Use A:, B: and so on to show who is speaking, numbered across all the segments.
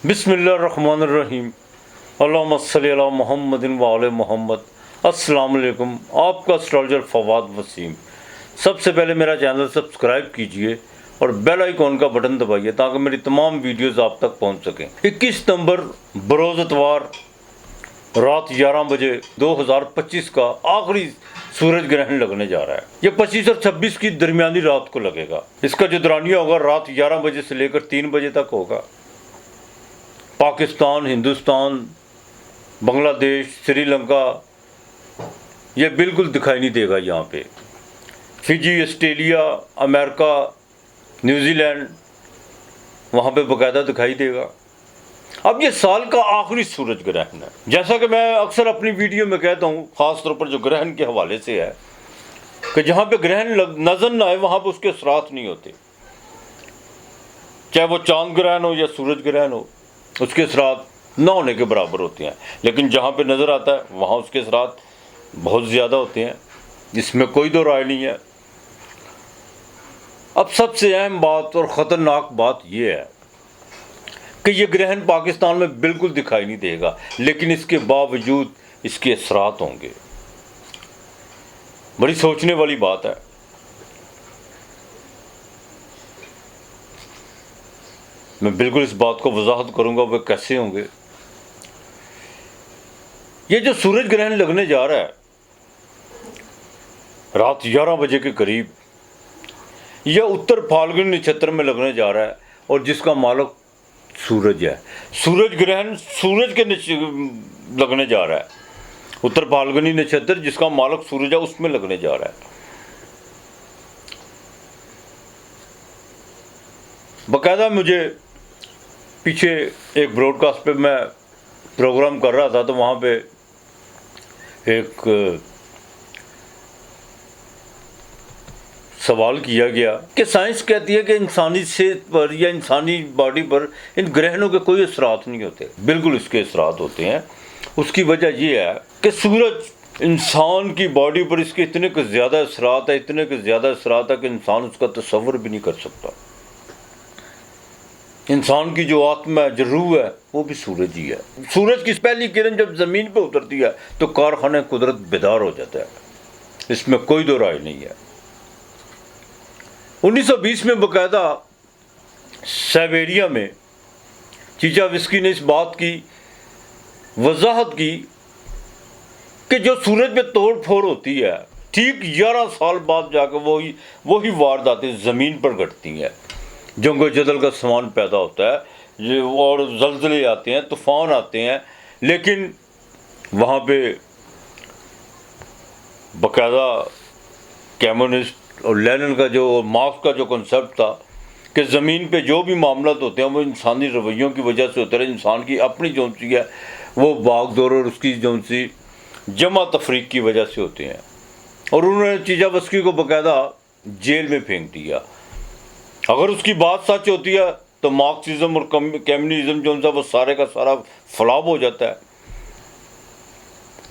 A: बिस्मिल्लाहिर्रहमानिर्रहीम अल्लाहुम्मा सल्ली अला मुहम्मदिन व आले मोहम्मद। अस्सलाम वालेकुम, आपका एस्ट्रोलॉजर फवाद वसीम। सबसे पहले मेरा चैनल सब्सक्राइब कीजिए और बेल आइकॉन का बटन दबाइए ताकि मेरी तमाम वीडियोस आप तक पहुंच सकें। 21 नवंबर बरोज़ इतवार रात 11 बजे 2025 का आखिरी सूरज ग्रहण लगने जा रहा है। ये 25 और 26 की दरमियानी रात को लगेगा। इसका जो दौरानिया होगा रात 11 बजे से लेकर 3 बजे तक होगा। पाकिस्तान, हिंदुस्तान, बांग्लादेश, श्रीलंका ये बिल्कुल दिखाई नहीं देगा। यहाँ पे फिजी, ऑस्ट्रेलिया, अमेरिका, न्यूजीलैंड वहाँ पे बाकायदा दिखाई देगा। अब ये साल का आखिरी सूरज ग्रहण है। जैसा कि मैं अक्सर अपनी वीडियो में कहता हूँ, ख़ास तौर पर जो ग्रहण के हवाले से है कि जहाँ पे ग्रहण नज़र ना आए वहाँ पे उसके असरात नहीं होते। चाहे वो चांद ग्रहण हो या सूरज ग्रहण हो, उसके असरात न होने के बराबर होते हैं। लेकिन जहाँ पे नज़र आता है वहाँ उसके असरात बहुत ज़्यादा होते हैं, इसमें कोई दो राय नहीं है। अब सबसे अहम बात और ख़तरनाक बात यह है कि ये ग्रहण पाकिस्तान में बिल्कुल दिखाई नहीं देगा, लेकिन इसके बावजूद इसके असरात होंगे। बड़ी सोचने वाली बात है। मैं बिल्कुल इस बात को वजाहत करूंगा वे कैसे होंगे। ये जो सूरज ग्रहण लगने जा रहा है रात 11 बजे के करीब, यह उत्तर फाल्गुनी नक्षत्र में लगने जा रहा है और जिसका मालिक सूरज है। सूरज ग्रहण सूरज के लगने जा रहा है। उत्तर फाल्गुनी नक्षत्र जिसका मालिक सूरज है उसमें लगने जा रहा है। बाकायदा मुझे पीछे एक ब्रॉडकास्ट पे मैं प्रोग्राम कर रहा था तो वहाँ पे एक सवाल किया गया कि साइंस कहती है कि इंसानी सेहत पर या इंसानी बॉडी पर इन ग्रहणों के कोई असरात नहीं होते। बिल्कुल इसके असरात होते हैं। उसकी वजह यह है कि सूरज इंसान की बॉडी पर इसके इतने के ज़्यादा असरात है, इतने के ज़्यादा असरात है कि इंसान उसका तसव्वुर भी नहीं कर सकता। इंसान की जो आत्मा है, जो रूह है, वो भी सूरज ही है। सूरज की पहली किरण जब ज़मीन पर उतरती है तो कारखाने कुदरत बेदार हो जाता है, इसमें कोई दो राय नहीं है। 1920 में बाकायदा साइबेरिया में चीचाविस्की ने इस बात की वजाहत की कि जो सूरज में तोड़ फोड़ होती है, ठीक 11 साल बाद जाकर वही वारदातें ज़मीन पर घटती हैं। जंगो जदल का सामान पैदा होता है और ज़लज़ले आते हैं, तूफ़ान आते हैं, लेकिन वहाँ पे बाकायदा कम्युनिस्ट और लेनिन का जो मार्क्स का जो कॉन्सेप्ट था कि ज़मीन पे जो भी मामलात होते हैं वो इंसानी रवैयों की वजह से होते हैं। इंसान की अपनी जो सी है वो भाग दौड़ और उसकी जो सी जमा तफरीक की वजह से होते हैं। और उन्होंने चीचावस्की को बाकायदा जेल में फेंक दिया। अगर उसकी बात सच होती है तो मार्क्सिज्म और कम्युनिज्म जो सा वो सारे का सारा फ्लॉप हो जाता है।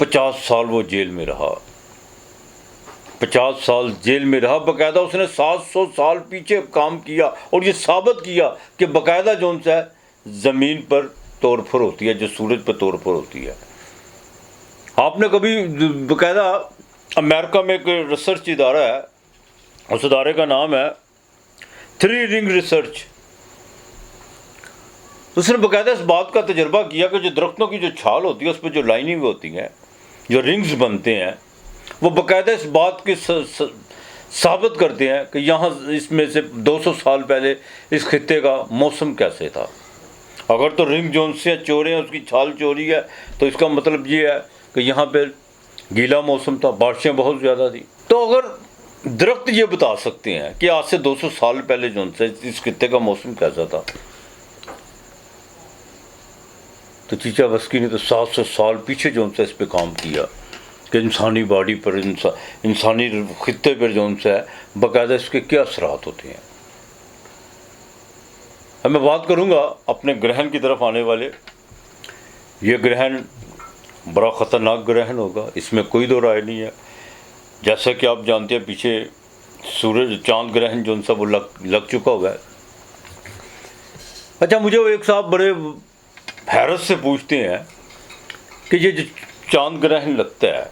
A: 50 साल वो जेल में रहा, 50 साल जेल में रहा। बाकायदा उसने 700 साल पीछे काम किया और ये साबित किया कि बाकायदा जो सा ज़मीन पर तोड़ फोड़ होती है, जो सूरज पर तोड़ फोड़ होती है। आपने कभी बाकायदा अमेरिका में एक रिसर्च इदारा है, उस इदारे का नाम है 3 रिंग रिसर्च। उसने बाकायदा इस बात का तजर्बा किया कि जो दरख्तों की जो छाल होती है उस पर जो लाइनिंग होती है, जो रिंग्स बनते हैं, वो बाकायदा इस बात की साबित करते हैं कि यहाँ इसमें से 200 साल पहले इस खित्ते का मौसम कैसे था। अगर तो रिंग जोन से चोरे हैं, उसकी छाल चोरी है, तो इसका मतलब ये है कि यहाँ पर गीला मौसम था, बारिशें बहुत ज़्यादा थी। तो अगर दरख्त ये बता सकते हैं कि आज से 200 साल पहले जो से इस खित्ते का मौसम कैसा था, तो चीचावस्की ने तो 700 साल पीछे जो से इस पे काम किया कि इंसानी बॉडी पर, इंसानी खित्ते पर जो से है बाकायदा इसके क्या असरात होते हैं। अब मैं बात करूँगा अपने ग्रहण की तरफ आने वाले। ये ग्रहण बड़ा ख़तरनाक ग्रहण होगा, इसमें कोई दो राय नहीं है। जैसा कि आप जानते हैं पीछे सूरज चांद ग्रहण जो सा वो लग चुका हुआ है। अच्छा, मुझे वो एक साहब बड़े हैरत से पूछते हैं कि ये जो चांद ग्रहण लगता है,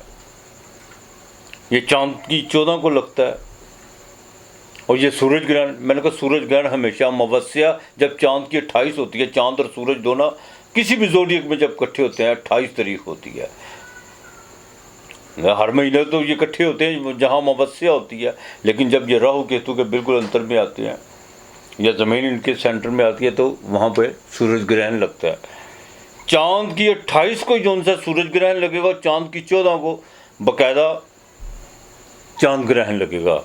A: ये चांद की 14 को लगता है, और ये सूरज ग्रहण, मैंने कहा सूरज ग्रहण हमेशा अमावस्या जब चांद की 28 होती है, चांद और सूरज दोनों किसी भी ज़ोडिएक में जब इकट्ठे होते हैं 28 तारीख होती है। हर महीने तो ये इकट्ठे होते हैं जहाँ अमावस्या होती है, लेकिन जब ये राहु केतु के बिल्कुल अंतर में आते हैं या ज़मीन इनके सेंटर में आती है तो वहाँ पे सूरज ग्रहण लगता है। चांद की 28 को जो सा सूरज ग्रहण लगेगा, चांद की 14 को बाकायदा चांद ग्रहण लगेगा।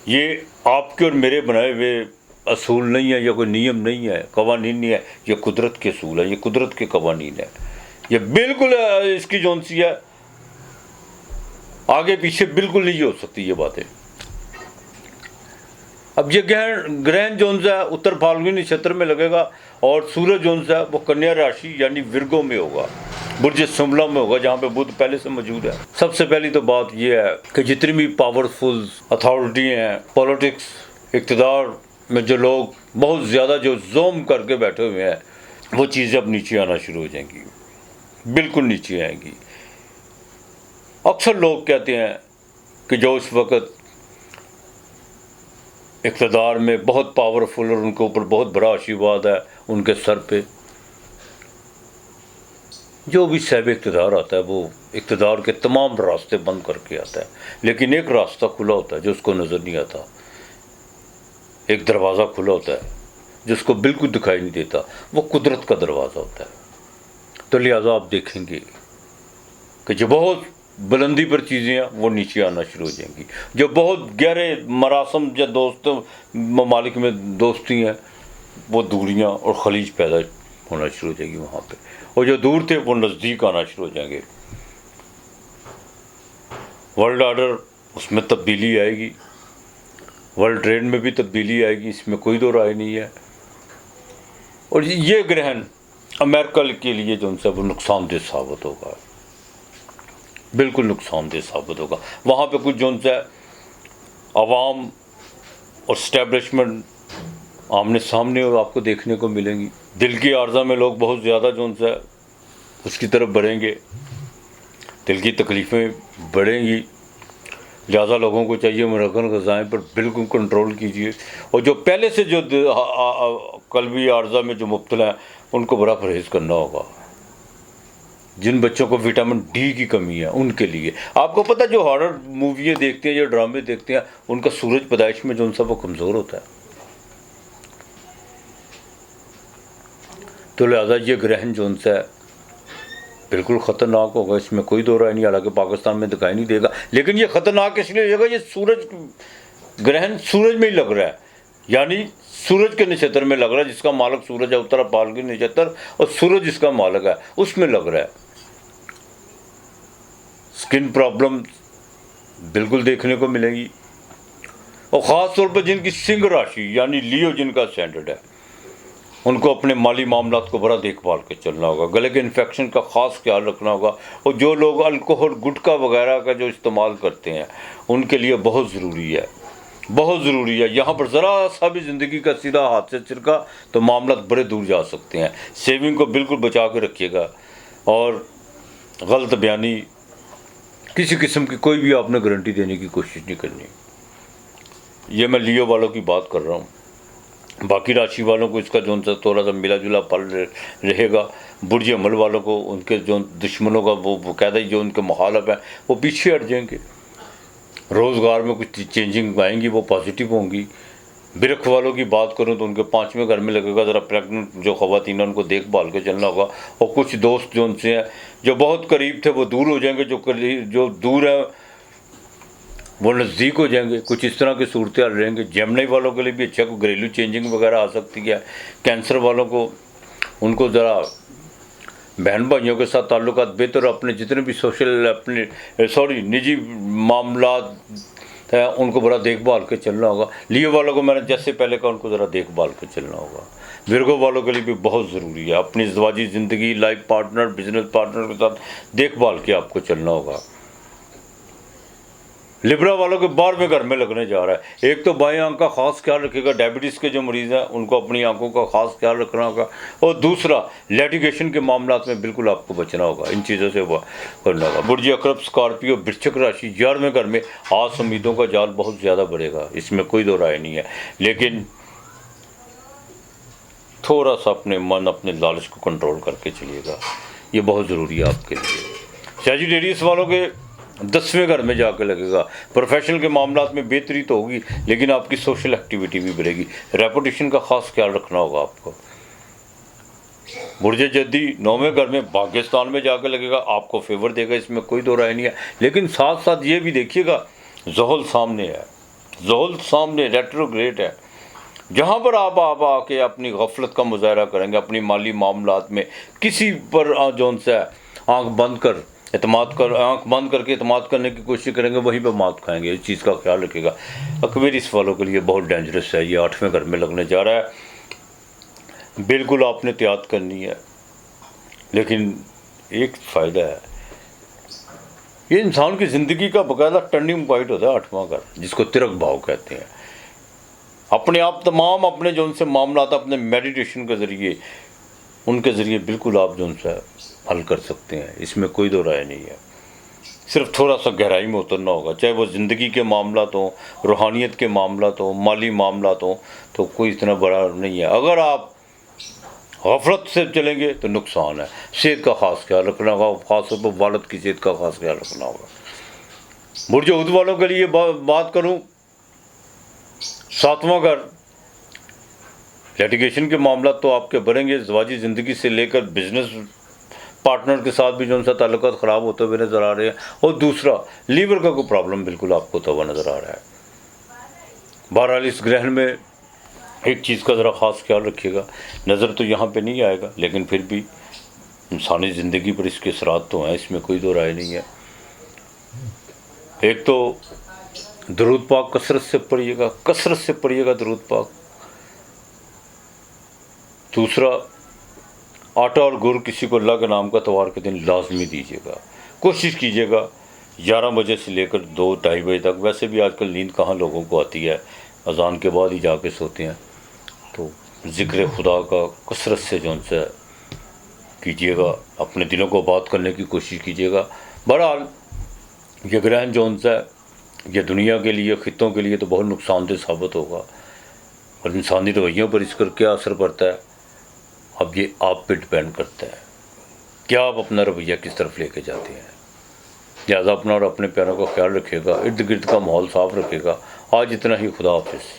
A: ये आपके और मेरे बनाए हुए असूल नहीं है या कोई नियम नहीं है, कवानीन नहीं है, ये कुदरत के असूल है, ये कुदरत के कवानीन है। ये बिल्कुल इसकी जौन सी है आगे पीछे बिल्कुल नहीं हो सकती ये बातें। अब ये ग्रहण जौन सा है उत्तर फाल्गुनी नक्षत्र में लगेगा और सूरज जौन सा है वो कन्या राशि यानी विर्गो में होगा, बुर्ज सुमला में होगा, जहाँ पे बुध पहले से मौजूद है। सबसे पहली तो बात यह है कि जितनी भी पावरफुल अथॉरिटी हैं, पॉलिटिक्स, इक़्तिदार में जो लोग बहुत ज़्यादा जो जोम करके बैठे हुए हैं, वो चीज़ें अब नीचे आना शुरू हो जाएंगी, बिल्कुल नीचे आएंगी। अक्सर लोग कहते हैं कि जो इस वक्त इक़्तिदार में बहुत पावरफुल और उनके ऊपर बहुत बड़ा आशीर्वाद है उनके सर पे, जो भी साहिब इक़्तिदार आता है वो इक़्तिदार के तमाम रास्ते बंद करके आता है, लेकिन एक रास्ता खुला होता है जो उसको नज़र नहीं आता, एक दरवाज़ा खुला होता है जिसको बिल्कुल दिखाई नहीं देता, वो कुदरत का दरवाज़ा होता है। तो लिहाजा आप देखेंगे कि जो बहुत बुलंदी पर चीज़ें हैं वो नीचे आना शुरू हो जाएंगी, जो बहुत गहरे मरासम या दोस्तों ममालिक में दोस्ती हैं वो दूरियां और खलीज पैदा होना शुरू हो जाएगी वहाँ पे, और जो दूर थे वो नज़दीक आना शुरू हो जाएंगे। वर्ल्ड ऑर्डर उसमें तब्दीली आएगी, वर्ल्ड ट्रेड में भी तब्दीली आएगी, इसमें कोई दो राय नहीं है। और ये ग्रहण अमेरिका के लिए जो उनसे वो नुकसानदेह साबित होगा, बिल्कुल नुकसानदेह साबित होगा। वहाँ पे कुछ जो उनसे आवाम और स्टैब्लिशमेंट आमने सामने और आपको देखने को मिलेंगी। दिल की आर्जा में लोग बहुत ज़्यादा जो उनसे उसकी तरफ बढ़ेंगे, दिल की तकलीफ़ें बढ़ेंगी, ज़्यादा लोगों को चाहिए मुरगन ग़ज़ाएँ पर बिल्कुल कंट्रोल कीजिए, और जो पहले से जो कल्बी आर्जा में जो मुब्तला हैं उनको बड़ा परहेज़ करना होगा। जिन बच्चों को विटामिन डी की कमी है उनके लिए, आपको पता जो हॉरर मूवियाँ देखते हैं या ड्रामे देखते हैं उनका सूरज पैदाइश में जो उनसा वो कमज़ोर होता है। तो लिहाजा ये ग्रहण जो उनसा है बिल्कुल ख़तरनाक होगा, इसमें कोई दो राय नहीं। हालांकि पाकिस्तान में दिखाई नहीं देगा, लेकिन ये ख़तरनाक इसलिए होगा ये सूरज ग्रहण सूरज में ही लग रहा है, यानी सूरज के नक्षत्र में लग रहा है, जिसका मालक सूरज है उत्तर फाल्गुनी नक्षत्र, और सूरज जिसका मालक है उसमें लग रहा है। स्किन प्रॉब्लम बिल्कुल देखने को मिलेगी, और ख़ास तौर पर जिनकी सिंह राशि यानी लियो जिनका स्टैंडर्ड है उनको अपने माली मामलात को बड़ा देखभाल के चलना होगा, गले के इन्फेक्शन का ख़ास ख्याल रखना होगा, और जो लोग अल्कोहल गुटखा वगैरह का जो इस्तेमाल करते हैं उनके लिए बहुत ज़रूरी है, बहुत ज़रूरी है। यहाँ पर ज़रा सा भी ज़िंदगी का सीधा हाथ से छिड़का तो मामला बड़े दूर जा सकते हैं। सेविंग को बिल्कुल बचा के रखिएगा, और गलत बयानी किसी किस्म की कोई भी आपने गारंटी देने की कोशिश नहीं करनी। ये मैं लियो वालों की बात कर रहा हूँ, बाकी राशि वालों को इसका जो थोड़ा सा मिला जुला फल रहेगा। बुर्ज अमल वालों को उनके जो दुश्मनों का वो बाकायदा जो उनके मुखालफ हैं वो पीछे हट जाएंगे, रोज़गार में कुछ चेंजिंग आएंगी वो पॉजिटिव होंगी। बिरख वालों की बात करूं तो उनके 5वें घर में लगेगा, ज़रा प्रेगनेंट जो ख़वातीन हैं उनको देखभाल के चलना होगा, और कुछ दोस्त जो उनसे हैं जो बहुत करीब थे वो दूर हो जाएंगे, जो दूर है वो नज़दीक हो जाएंगे। कुछ इस तरह की सूरत हाल रहेंगे। जेमिनी वालों के लिए भी अच्छा कोई घरेलू चेंजिंग वगैरह आ सकती है। कैंसर वालों को उनको ज़रा बहन भाइयों के साथ ताल्लुकात बेहतर, अपने जितने भी सोशल अपने निजी मामलात हैं उनको बड़ा देखभाल के चलना होगा। लियो वालों को मैंने जैसे पहले कहा उनको ज़रा देखभाल के चलना होगा। विर्गो वालों के लिए भी बहुत ज़रूरी है, अपनी ज़वाजी ज़िंदगी, लाइफ पार्टनर, बिजनेस पार्टनर के साथ देखभाल के आपको चलना होगा। लिब्रा वालों के 12वें घर में लगने जा रहा है। एक तो बाएं आंख का खास ख्याल रखिएगा, डायबिटीज़ के जो मरीज़ हैं उनको अपनी आंखों का खास ख्याल रखना होगा। और दूसरा, लिटिगेशन के मामलात में बिल्कुल आपको बचना होगा, इन चीज़ों से वो करना होगा। बुर्ज अकरब, स्कॉर्पियो, वृश्चिक राशि 11वें घर में आस उम्मीदों का जाल बहुत ज़्यादा बढ़ेगा, इसमें कोई दो राय नहीं है। लेकिन थोड़ा सा अपने मन, अपने लालच को कंट्रोल करके चलिएगा, ये बहुत ज़रूरी है आपके लिए। सैजिटेरियस वालों के 10वें घर में जाकर लगेगा। प्रोफेशनल के मामलात में बेहतरी तो होगी, लेकिन आपकी सोशल एक्टिविटी भी बढ़ेगी। रेपुटेशन का खास ख्याल रखना होगा आपको। बुर्ज जद्दी 9वें घर में भाग्यस्थान में जाकर लगेगा, आपको फेवर देगा, इसमें कोई दो राय नहीं है। लेकिन साथ साथ ये भी देखिएगा, ज़ोहल सामने है, ज़ोहल सामने रेट्रोग्रेड है, जहाँ पर आप आके अपनी गफलत का मुजाहरा करेंगे, अपनी माली मामलात में किसी पर जौन सा आँख बंद करके एतमाद करने की कोशिश करेंगे, वहीं पर मात खाएंगे। इस चीज़ का ख्याल रखिएगा। एक्वेरियस वालों के लिए बहुत डेंजरस है, ये 8वें घर में लगने जा रहा है। बिल्कुल आपने एहतियात करनी है, लेकिन एक फ़ायदा है, ये इंसान की ज़िंदगी का बाकायदा टर्निंग पॉइंट होता है 8वां घर, जिसको तिरक भाव कहते हैं। अपने आप तमाम अपने जो उनसे मामला था, अपने मेडिटेशन के ज़रिए, उनके ज़रिए बिल्कुल आप जो उनसे हल कर सकते हैं, इसमें कोई दो राय नहीं है। सिर्फ थोड़ा सा गहराई में उतरना होगा, चाहे वो ज़िंदगी के मामला तो, रूहानियत के मामला तो, माली मामला तो कोई इतना बड़ा नहीं है। अगर आप गफलत से चलेंगे तो नुकसान है। सेहत का खास ख्याल रखना होगा, ख़ास तौर पर वालिद की सेहत का खास ख्याल रखना होगा। बुर्ज हूद वालों के लिए बात करूँ, 7वां घर, लिटिगेशन के मामला तो आपके बढ़ेंगे। ज़वाजी ज़िंदगी से लेकर बिजनेस पार्टनर के साथ भी जो उनसे ताल्लुकात ख़राब होते हुए नज़र आ रहे हैं। और दूसरा, लीवर का कोई प्रॉब्लम बिल्कुल आपको तो हुआ नज़र आ रहा है। बहरहाल इस ग्रहण में एक चीज़ का ज़रा ख़ास ख्याल रखिएगा, नज़र तो यहाँ पे नहीं आएगा, लेकिन फिर भी इंसानी ज़िंदगी पर इसके असरात तो हैं, इसमें कोई दो राय नहीं है। एक तो दरूद पाक कसरत से पढ़िएगा दरूद पाक। दूसरा, आटा और गुड़ किसी को अल्लाह के नाम का त्योहार के दिन लाजमी दीजिएगा। कोशिश कीजिएगा 11 बजे से लेकर 2-2:30 बजे तक। वैसे भी आजकल नींद कहाँ लोगों को आती है, अजान के बाद ही जाके सोते हैं। तो ज़िक्र खुदा का कसरत से जो उनसे कीजिएगा, अपने दिलों को बात करने की कोशिश कीजिएगा। बहरहाल ये ग्रहण जो उनसे ये दुनिया के लिए, खित्तों के लिए तो बहुत नुकसानदेह साबित होगा, और इंसानी रवैयों पर इसका क्या असर पड़ता है, अब ये आप पे डिपेंड करता है, क्या आप अपना रवैया किस तरफ लेके जाते हैं। लिहाजा अपना और अपने प्यारों का ख्याल रखिएगा, इर्द गिर्द का माहौल साफ़ रखिएगा। आज इतना ही, खुदा हाफिज़।